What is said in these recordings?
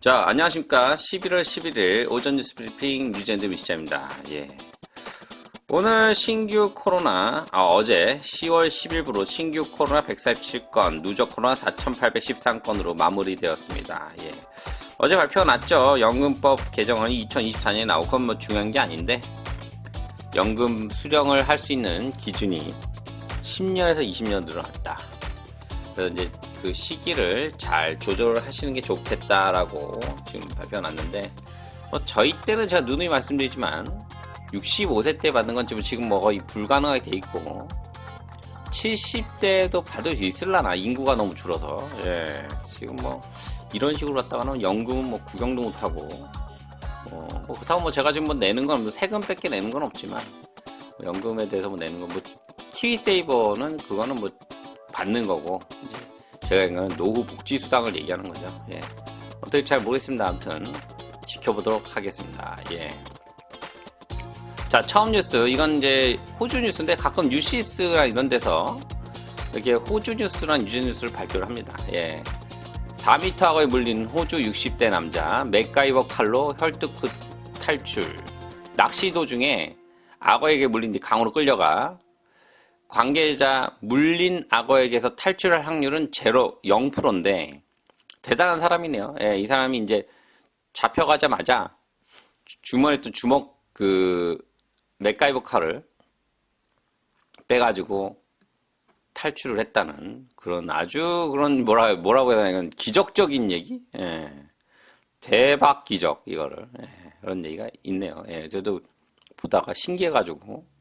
자, 안녕하십니까. 11월 11일 오전 뉴스 브리핑 뉴젠드 미시자입니다. 예. 오늘 신규 코로나, 어제 10월 10일부로 신규 코로나 147건, 누적 코로나 4,813건으로 마무리되었습니다. 예. 어제 발표가 났죠. 연금법 개정안이 2024년에 나오고 그건 뭐 중요한 게 아닌데, 연금 수령을 할 수 있는 기준이 10년에서 20년 늘어났다. 그래서 이제 그 시기를 잘 조절을 하시는 게 좋겠다라고 지금 발표가 났는데, 저희 때는 제가 누누이 말씀드리지만 65세 때 받는 건 지금 뭐 거의 불가능하게 돼 있고 70대도 받을 수 있을라나, 인구가 너무 줄어서. 예, 지금 뭐 이런 식으로 갔다가는 연금은 뭐 구경도 못하고, 그렇다고 뭐 제가 지금 뭐 내는 건 뭐 세금밖에 내는 건 없지만, 연금에 대해서 뭐 내는 건 뭐 TV 세이버는 그거는 뭐 받는 거고, 이제 제가 이거는 노후 복지 수당을 얘기하는 거죠. 예. 어떻게 잘 모르겠습니다. 아무튼 지켜보도록 하겠습니다. 예. 자, 처음 뉴스. 이건 이제 호주 뉴스인데 가끔 뉴시스나 이런 데서 이렇게 호주 뉴스랑 뉴스 뉴스를 발표를 합니다. 예. 4m 악어에 물린 호주 60대 남자, 맥가이버 칼로 혈투끝 탈출. 낚시 도중에 악어에게 물린 뒤 강으로 끌려가 관계자 물린 악어에게서 탈출할 확률은 0%인데 대단한 사람이네요. 예, 이 사람이 이제 잡혀가자마자 주머니에 또 맥가이버 칼을 빼가지고 탈출을 했다는 그런 뭐라고 해야 되나, 이건 기적적인 얘기? 예. 대박 기적, 이거를. 예, 그런 얘기가 있네요. 예, 저도 보다가 신기해가지고.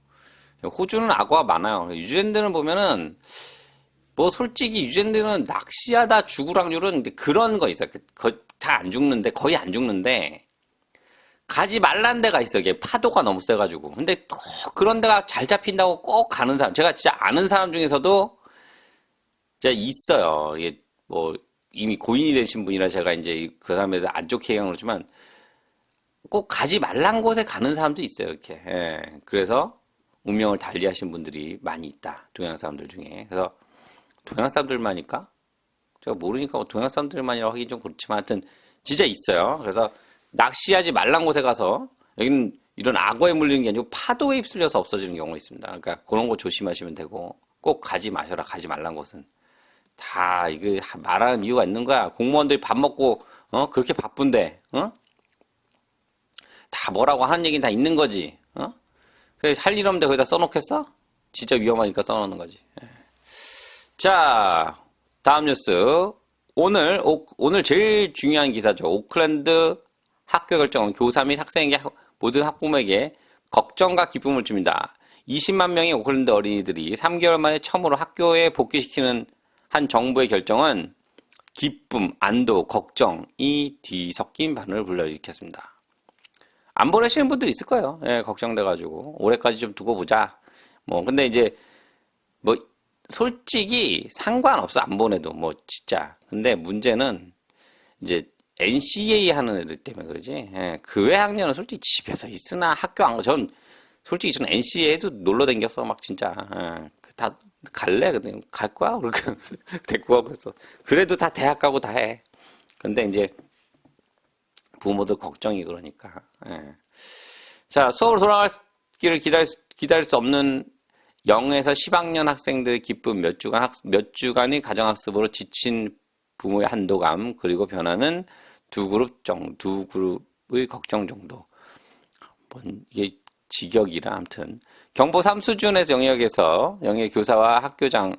호주는 악어가 많아요. 뉴질랜드는 보면은, 뭐 솔직히 뉴질랜드는 낚시하다 죽을 확률은 그런 거 있어요. 다 안 죽는데, 거의 안 죽는데, 가지 말란 데가 있어요. 이게 파도가 너무 세가지고. 근데 꼭 그런 데가 잘 잡힌다고 꼭 가는 사람, 제가 진짜 아는 사람 중에서도 진짜 있어요. 이게 뭐 이미 고인이 되신 분이라 제가 이제 그 사람에 대해서 안 좋게 얘기하는 거지만, 꼭 가지 말란 곳에 가는 사람도 있어요. 이렇게. 예. 그래서 운명을 달리하신 분들이 많이 있다. 동양 사람들 중에. 그래서 동양 사람들만일까? 제가 모르니까 동양 사람들만이라고 하긴 좀 그렇지만 하여튼 진짜 있어요. 그래서 낚시하지 말란 곳에 가서, 여기는 이런 악어에 물리는 게 아니고 파도에 휩쓸려서 없어지는 경우가 있습니다. 그러니까 그런 거 조심하시면 되고, 꼭 가지 마셔라. 가지 말란 곳은. 다 이거 말하는 이유가 있는 거야. 공무원들이 밥 먹고 그렇게 바쁜데 다 뭐라고 하는 얘기는 다 있는 거지. 그래서 할 일 없는데 거기다 써놓겠어? 진짜 위험하니까 써놓는 거지. 자, 다음 뉴스. 오늘 제일 중요한 기사죠. 오클랜드 학교 결정은 교사 및 학생에게, 모든 학부모에게 걱정과 기쁨을 줍니다. 20만 명의 오클랜드 어린이들이 3개월 만에 처음으로 학교에 복귀시키는 한 정부의 결정은 기쁨, 안도, 걱정이 뒤섞인 반응을 불러일으켰습니다. 안 보내시는 분들 있을 거예요. 예, 걱정돼가지고. 올해까지 좀 두고 보자. 근데 이제, 솔직히 상관없어. 안 보내도. 진짜. 근데 문제는 이제 NCAA 하는 애들 때문에 그러지. 예, 그 외 학년은 솔직히 집에서 있으나 학교 안 가. 솔직히 전 NCAA도 놀러 댕겼어. 막 진짜. 예, 다 갈래? 근데 갈 거야? 그렇게 데리고 가고 그랬어. 그래도 다 대학 가고 다 해. 근데 이제 부모들 걱정이 그러니까. 예. 자, 수업으로 돌아가기를 기다릴 수 없는 0에서 10학년 학생들의 기쁨, 몇 주간의 가정학습으로 지친 부모의 한도감, 그리고 변하는 두 그룹의 걱정 정도. 이게 직역이라 아무튼. 경보 3수준의 영역 교사와 학교장은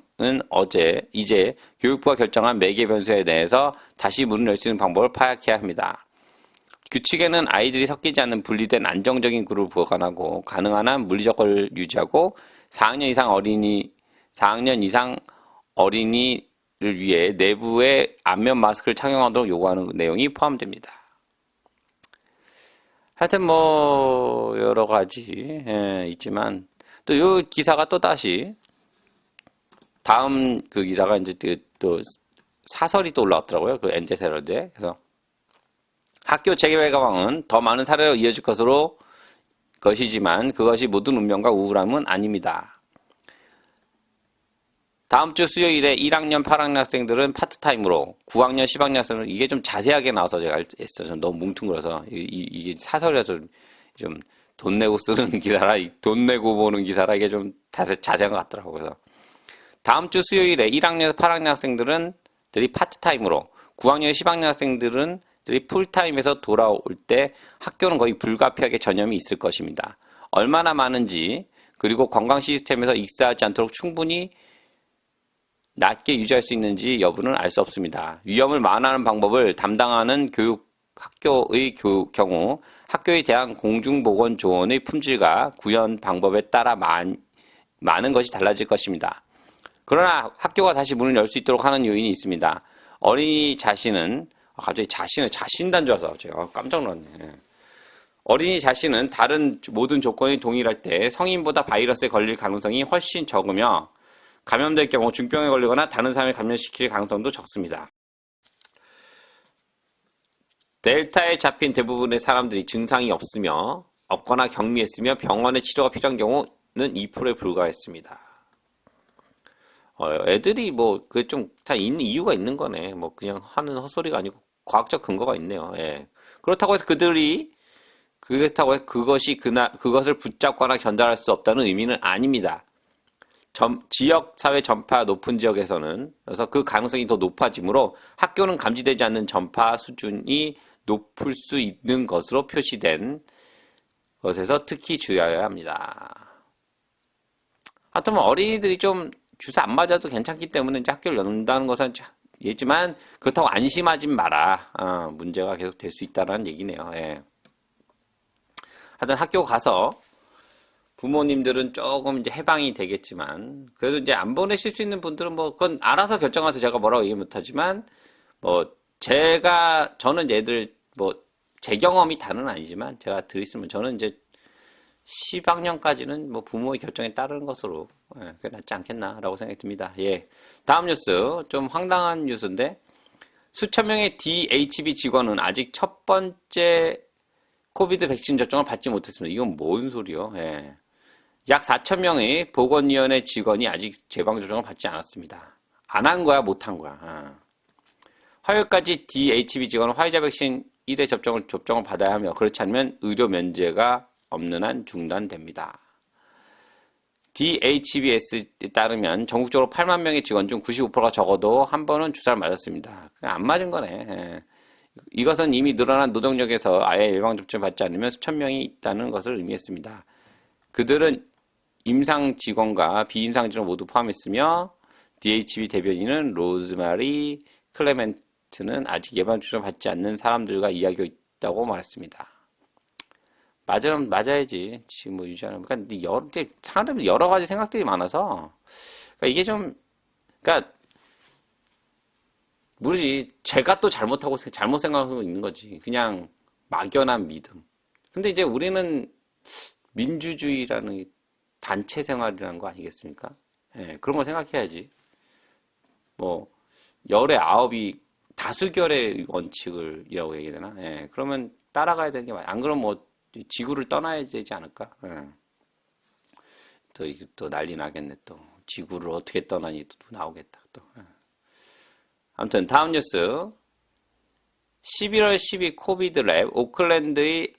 이제 교육부가 결정한 매개 변수에 대해서 다시 문을 열 수 있는 방법을 파악해야 합니다. 규칙에는 아이들이 섞이지 않는 분리된 안정적인 그룹을 보관하고, 가능한 한 물리적 거리를 유지하고, 4학년 이상 어린이를 위해 내부에 안면 마스크를 착용하도록 요구하는 내용이 포함됩니다. 하여튼 여러 가지 있지만, 또 이 기사가 또 다시 다음 그 기사가 이제 또 사설이 또 올라왔더라고요. 그 NZ 헤럴드에. 그래서 학교 재개발 가방은 더 많은 사례로 이어질 것이지만 그것이 모든 운명과 우울함은 아닙니다. 다음 주 수요일에 1학년, 8학년 학생들은 파트타임으로, 9학년, 10학년 학생들은 이게 좀 자세하게 나와서 제가 했어요. 전 너무 뭉뚱그려서. 이게 사설이라서 좀 돈 내고 쓰는 기사라, 돈 내고 보는 기사라 이게 좀 자세한 것 같더라고요. 그래서 다음 주 수요일에 1학년, 8학년 학생들이 파트타임으로, 9학년, 10학년 학생들은 풀타임에서 돌아올 때 학교는 거의 불가피하게 전염이 있을 것입니다. 얼마나 많은지, 그리고 관광 시스템에서 익사하지 않도록 충분히 낮게 유지할 수 있는지 여부는 알 수 없습니다. 위험을 완화하는 방법을 담당하는 학교의 경우 학교에 대한 공중보건조언의 품질과 구현 방법에 따라 많은 것이 달라질 것입니다. 그러나 학교가 다시 문을 열 수 있도록 하는 요인이 있습니다. 어린이 자신은 갑자기 자신단 줄 알아서 제가 깜짝 놀랐네. 어린이 자신은 다른 모든 조건이 동일할 때 성인보다 바이러스에 걸릴 가능성이 훨씬 적으며 감염될 경우 중병에 걸리거나 다른 사람을 감염시킬 가능성도 적습니다. 델타에 잡힌 대부분의 사람들이 증상이 없거나 경미했으며 병원의 치료가 필요한 경우는 2%에 불과했습니다. 애들이 그게 좀 다 있는 이유가 있는 거네. 그냥 하는 헛소리가 아니고 과학적 근거가 있네요. 예. 그렇다고 해서 그것을 붙잡거나 견달할 수 없다는 의미는 아닙니다. 지역 사회 전파 높은 지역에서는 그래서 그 가능성이 더 높아지므로 학교는 감지되지 않는 전파 수준이 높을 수 있는 것으로 표시된 것에서 특히 주의해야 합니다. 하여튼 어린이들이 좀 주사 안 맞아도 괜찮기 때문에 이제 학교를 연다는 것은 얘지만 그렇다고 안심하지 마라. 문제가 계속 될 수 있다는 얘기네요. 예. 하여튼 학교 가서 부모님들은 조금 이제 해방이 되겠지만 그래도 이제 안 보내실 수 있는 분들은 그건 알아서 결정해서 제가 뭐라고 얘기 못하지만 저는 애들 제 경험이 다는 아니지만 제가 드리면 저는 이제 10학년까지는 부모의 결정에 따르는 것으로 그게 낫지 않겠나라고 생각이 듭니다. 예. 다음 뉴스 좀 황당한 뉴스인데 수천 명의 DHB 직원은 아직 첫 번째 코비드 백신 접종을 받지 못했습니다. 이건 뭔 소리요? 예. 약 4천 명의 보건위원회 직원이 아직 예방접종을 받지 않았습니다. 안 한 거야, 못 한 거야. 화요일까지 DHB 직원은 화이자 백신 1회 접종을 받아야 하며 그렇지 않으면 의료 면제가 없는 한 중단됩니다. DHBS에 따르면 전국적으로 8만 명의 직원 중 95%가 적어도 한 번은 주사를 맞았습니다. 안 맞은 거네. 예. 이것은 이미 늘어난 노동력에서 아예 예방접종을 받지 않으면 수천 명이 있다는 것을 의미했습니다. 그들은 임상 직원과 비임상 직원 모두 포함했으며 DHB 대변인은 로즈마리 클레멘트는 아직 예방접종을 받지 않는 사람들과 이야기가 있다고 말했습니다. 맞으면 맞아야지. 지금 유지하는. 그러니까 사람들은 여러 가지 생각들이 많아서 그러니까 이게 좀 모르지. 제가 또 잘못 생각하고 있는 거지. 그냥 막연한 믿음. 근데 이제 우리는 민주주의라는 단체 생활이라는 거 아니겠습니까? 예, 그런 걸 생각해야지. 열의 9이 다수결의 원칙이라고 얘기해야 되나? 예, 그러면 따라가야 되는 게 맞아. 안 그러면 지구를 떠나야 되지 않을까? 예. 또 난리 나겠네, 또. 지구를 어떻게 떠나니 또 나오겠다, 또. 예. 아무튼, 다음 뉴스. 11월 10일 코비드 랩, 오클랜드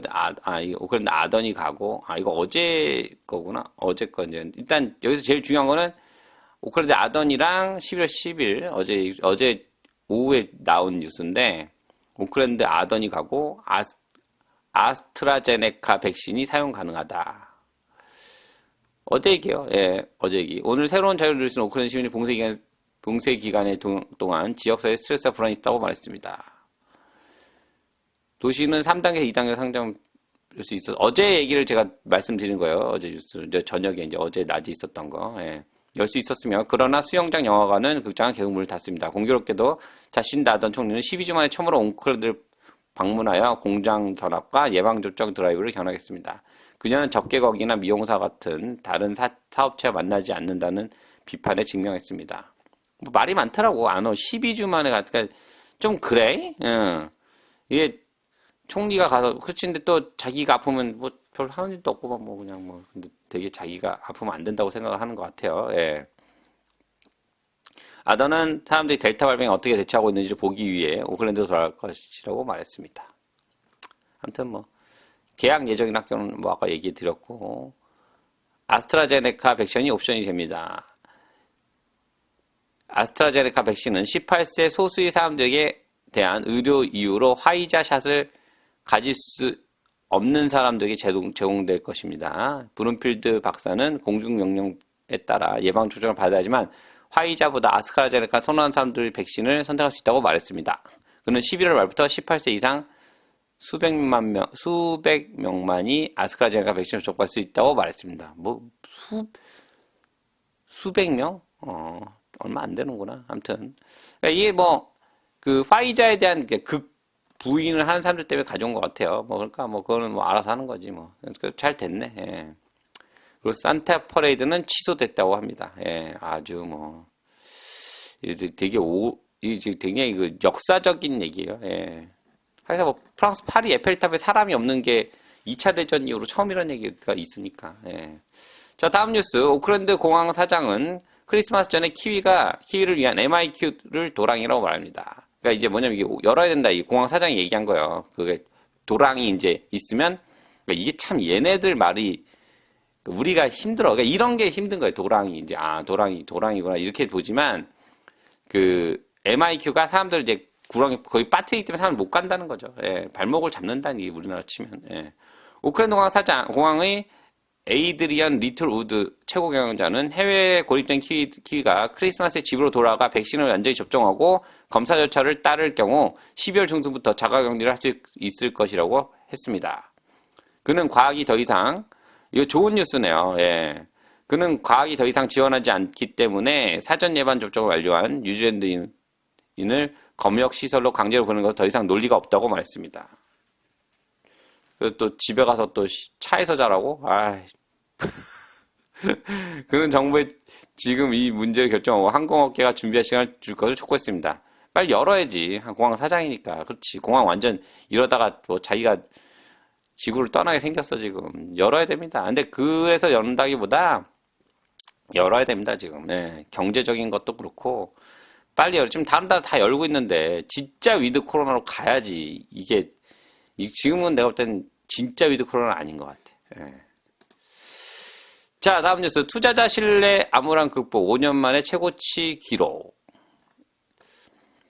아던이 가고, 이거 어제 거구나. 어제 거, 이제. 일단, 여기서 제일 중요한 거는, 오클랜드 아던이랑 11월 10일, 어제 오후에 나온 뉴스인데, 오클랜드 아던이 가고, 아스트라제네카 백신이 사용 가능하다. 어제 얘기요. 예, 어제 얘기. 오늘 새로운 자유를 누릴 수 있는 오클랜드 시민이 봉쇄 기간에 동안 지역사회에 스트레스와 불안이 있다고 말했습니다. 도시는 3단계, 2단계 상정할 수 있어서 어제 얘기를 제가 말씀드린 거예요. 어제 뉴스, 저녁에 어제 낮에 있었던 거. 예. 열 수 있었으며 그러나 수영장, 영화관은 극장은 계속 문을 닫습니다. 공교롭게도 자신다 아던 총리는 12주 만에 처음으로 오클랜드를 방문하여 공장 견학과 예방접종 드라이브를 견학했습니다. 그녀는 접객업이나 미용사 같은 다른 사업체와 만나지 않는다는 비판에 직면했습니다. 말이 많더라고. 12주 만에 그러니까 좀 그래? 이게 총리가 가서 그렇지 근데 또 자기가 아프면 별 하는 일도 없고 뭐 그냥 뭐 근데 되게 자기가 아프면 안 된다고 생각을 하는 것 같아요. 예. 아더는 사람들이 델타 발병에 어떻게 대처하고 있는지를 보기 위해 오클랜드로 돌아갈 것이라고 말했습니다. 아무튼 뭐 계약 예정인 학교는 뭐 아까 얘기 드렸고 아스트라제네카 백신이 옵션이 됩니다. 아스트라제네카 백신은 18세 소수의 사람들에게 대한 의료 이유로 화이자 샷을 가질 수 없는 사람들에게 제공될 것입니다. 브룸필드 박사는 공중명령에 따라 예방접종을 받아야 하지만 화이자보다 아스트라제네카 선호하는 사람들의 백신을 선택할 수 있다고 말했습니다. 그는 11월 말부터 18세 이상 수백 명만이 아스트라제네카 백신을 접종할 수 있다고 말했습니다. 수백 명? 얼마 안 되는구나. 아무튼 그러니까 이게 그 화이자에 대한 부인을 하는 사람들 때문에 가져온 것 같아요. 그러니까 그거는 알아서 하는 거지 잘 됐네. 예. 그리고 산타 퍼레이드는 취소됐다고 합니다. 예, 아주 되게 굉장히 그 역사적인 얘기예요. 예. 그래서 프랑스 파리 에펠탑에 사람이 없는 게 2차 대전 이후로 처음이라는 얘기가 있으니까. 예. 자, 다음 뉴스. 오클랜드 공항 사장은 크리스마스 전에 키위를 위한 MIQ를 도랑이라고 말합니다. 그러니까 이제 뭐냐면 이게 열어야 된다. 이 공항 사장이 얘기한 거예요. 그게 도랑이 이제 있으면 그러니까 이게 참 얘네들 말이 우리가 힘들어. 그러니까 이런 게 힘든 거예요. 도랑이 이제 도랑이구나 이렇게 보지만 그 MIQ가 사람들 이제 구렁이 거의 빠트리기 때문에 사람 못 간다는 거죠. 예, 발목을 잡는다는 게 우리나라 치면. 예. 오클랜드 공항의 에이드리언 리틀 우드 최고 경영자는 해외에 고립된 키위가 크리스마스에 집으로 돌아가 백신을 완전히 접종하고 검사 절차를 따를 경우 12월 중순부터 자가격리를 할 수 있을 것이라고 했습니다. 그는 과학이 더 이상 이거 좋은 뉴스네요. 예. 그는 과학이 더 이상 지원하지 않기 때문에 사전 예방 접종을 완료한 뉴질랜드인을 검역 시설로 강제로 보내는 것은 더 이상 논리가 없다고 말했습니다. 그래서 또 집에 가서 또 차에서 자라고? 그는 정부에 지금 이 문제를 결정하고 항공업계가 준비할 시간을 줄 것을 촉구했습니다. 빨리 열어야지. 공항 사장이니까. 그렇지. 공항 완전 이러다가 자기가 지구를 떠나게 생겼어 지금. 열어야 됩니다. 근데 그래서 연다기보다 열어야 됩니다 지금. 예, 경제적인 것도 그렇고 빨리 열어. 지금 다른 나라 다 열고 있는데 진짜 위드 코로나로 가야지. 이게 지금은 내가 볼 땐 진짜 위드 코로나는 아닌 것 같아. 예. 자, 다음 뉴스. 투자자 신뢰 암울한 극복 5년 만에 최고치 기록.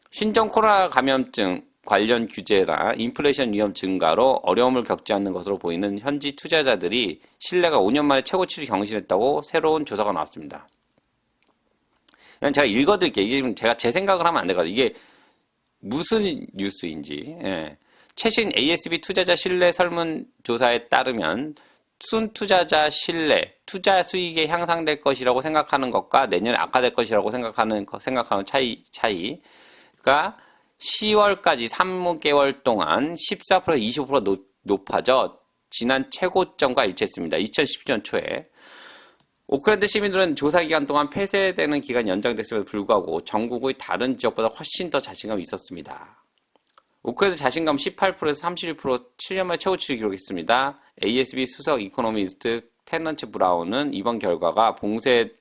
신종 코로나 감염증 관련 규제나 인플레이션 위험 증가로 어려움을 겪지 않는 것으로 보이는 현지 투자자들이 신뢰가 5년 만에 최고치를 경신했다고 새로운 조사가 나왔습니다. 그냥 제가 읽어드릴게요. 이게 지금 제가 제 생각을 하면 안 되거든요. 이게 무슨 뉴스인지. 예. 최신 ASB 투자자 신뢰 설문조사에 따르면 순투자자 신뢰, 투자 수익이 향상될 것이라고 생각하는 것과 내년에 악화될 것이라고 생각하는 차이가 10월까지 3개월 동안 14%, 25% 높아져 지난 최고점과 일치했습니다. 2017년 초에. 오클랜드 시민들은 조사 기간 동안 폐쇄되는 기간이 연장됐음에도 불구하고 전국의 다른 지역보다 훨씬 더 자신감이 있었습니다. 오클랜드 자신감 18%에서 31% 7년 만에 최고치를 기록했습니다. ASB 수석 이코노미스트 테넌트 브라운은 이번 결과가 봉쇄의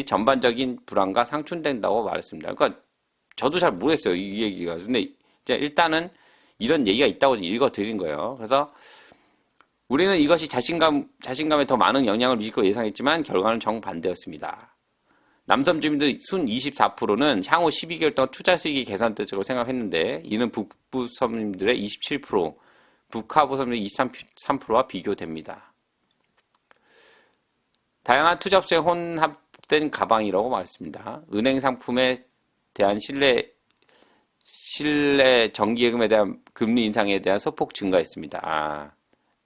전반적인 불안과 상충된다고 말했습니다. 그러니까 저도 잘 모르겠어요, 이 얘기가. 근데 일단은 이런 얘기가 있다고 읽어드린 거예요. 그래서 우리는 이것이 자신감에 더 많은 영향을 미칠 것으로 예상했지만 결과는 정반대였습니다. 남섬 주민들 순 24%는 향후 12개월 동안 투자 수익이 개선될 것으로 생각했는데 이는 북부 섬들의 27%, 북하부 섬들의 23%와 비교됩니다. 다양한 투자 업체의 혼합된 가방이라고 말했습니다. 은행 상품에 대한 신뢰 정기예금에 대한 금리 인상에 대한 소폭 증가했습니다.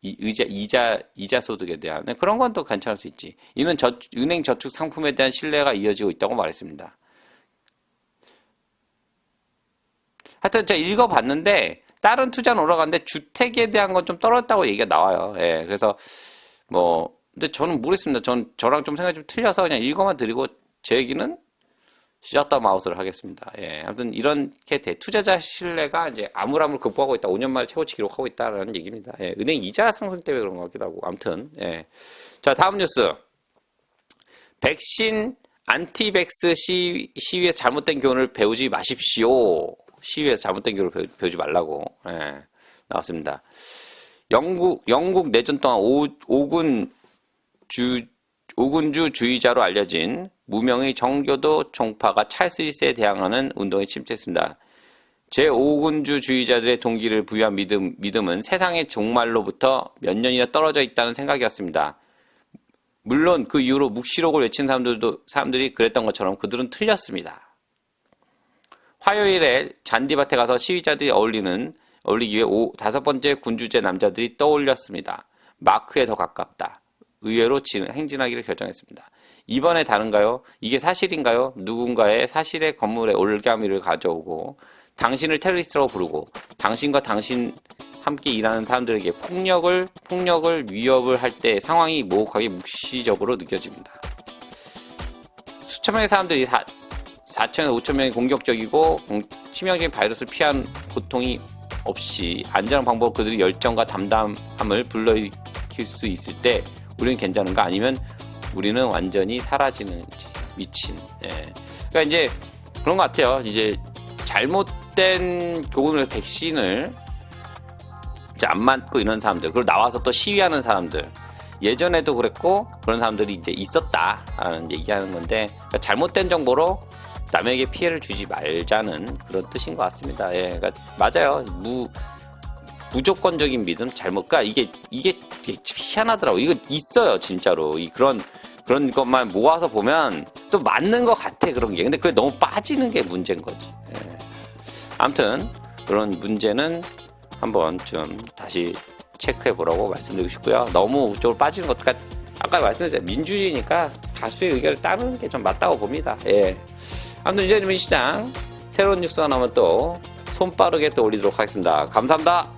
이자 소득에 대한 그런 건 또 괜찮을 수 있지. 이는 은행 저축 상품에 대한 신뢰가 이어지고 있다고 말했습니다. 하여튼 제가 읽어봤는데 다른 투자는 올라갔는데 주택에 대한 건 좀 떨어졌다고 얘기가 나와요. 예, 그래서 근데 저는 모르겠습니다. 저랑 좀 생각이 좀 틀려서 그냥 읽어만 드리고 제 얘기는 셧다운 아웃을 하겠습니다. 예, 아무튼 이렇게 투자자 신뢰가 이제 암울함을 극복하고 있다. 5년 만에 최고치 기록하고 있다라는 얘기입니다. 예, 은행 이자 상승 때문에 그런 것 같기도 하고. 아무튼 예. 자, 다음 뉴스. 백신 안티백스 시위에서 잘못된 교훈을 배우지 마십시오. 시위에서 잘못된 교훈을 배우지 말라고 예, 나왔습니다. 영국 내전 동안 오군주주의자로 알려진 무명의 정교도 종파가 찰스 1세에 대항하는 운동에 침투했습니다. 제5군주주의자들의 동기를 부여한 믿음은 세상의 종말로부터 몇 년이나 떨어져 있다는 생각이었습니다. 물론 그 이후로 묵시록을 외친 사람들이 그랬던 것처럼 그들은 틀렸습니다. 화요일에 잔디밭에 가서 시위자들이 어울리기 위해 5번째 군주제 남자들이 떠올렸습니다. 마크에 더 가깝다. 의외로 행진하기를 결정했습니다. 이번에 다른가요? 이게 사실인가요? 누군가의 사실의 건물에 올가미를 가져오고 당신을 테러리스트라고 부르고 당신과 당신 함께 일하는 사람들에게 폭력을 위협을 할 때 상황이 모혹하게 묵시적으로 느껴집니다. 수천 명의 사람들이 4천에서 5천 명이 공격적이고 치명적인 바이러스를 피한 고통이 없이 안전한 방법으로 그들의 열정과 담담함을 불러일으킬 수 있을 때 우리는 괜찮은가? 아니면 우리는 완전히 사라지는지 미친. 예. 그러니까 이제 그런 것 같아요. 이제 잘못된 교훈을 백신을 이제 안 맞고 이런 사람들, 그리고 나와서 또 시위하는 사람들, 예전에도 그랬고 그런 사람들이 이제 있었다라는 얘기하는 건데 그러니까 잘못된 정보로 남에게 피해를 주지 말자는 그런 뜻인 것 같습니다. 예, 그러니까 맞아요. 무조건적인 믿음, 그러니까 이게 희한하더라고. 이거 있어요, 진짜로. 그런 것만 모아서 보면 또 맞는 것 같아, 그런 게. 근데 그게 너무 빠지는 게 문제인 거지. 예. 아무튼 그런 문제는 한번 좀 다시 체크해 보라고 말씀드리고 싶고요. 너무 그쪽으로 빠지는 것, 그러니까 아까 말씀드렸잖아요. 민주주의니까 다수의 의견을 따르는 게 좀 맞다고 봅니다. 예. 아무튼 이재민 시장 새로운 뉴스가 나오면 또 손빠르게 또 올리도록 하겠습니다. 감사합니다.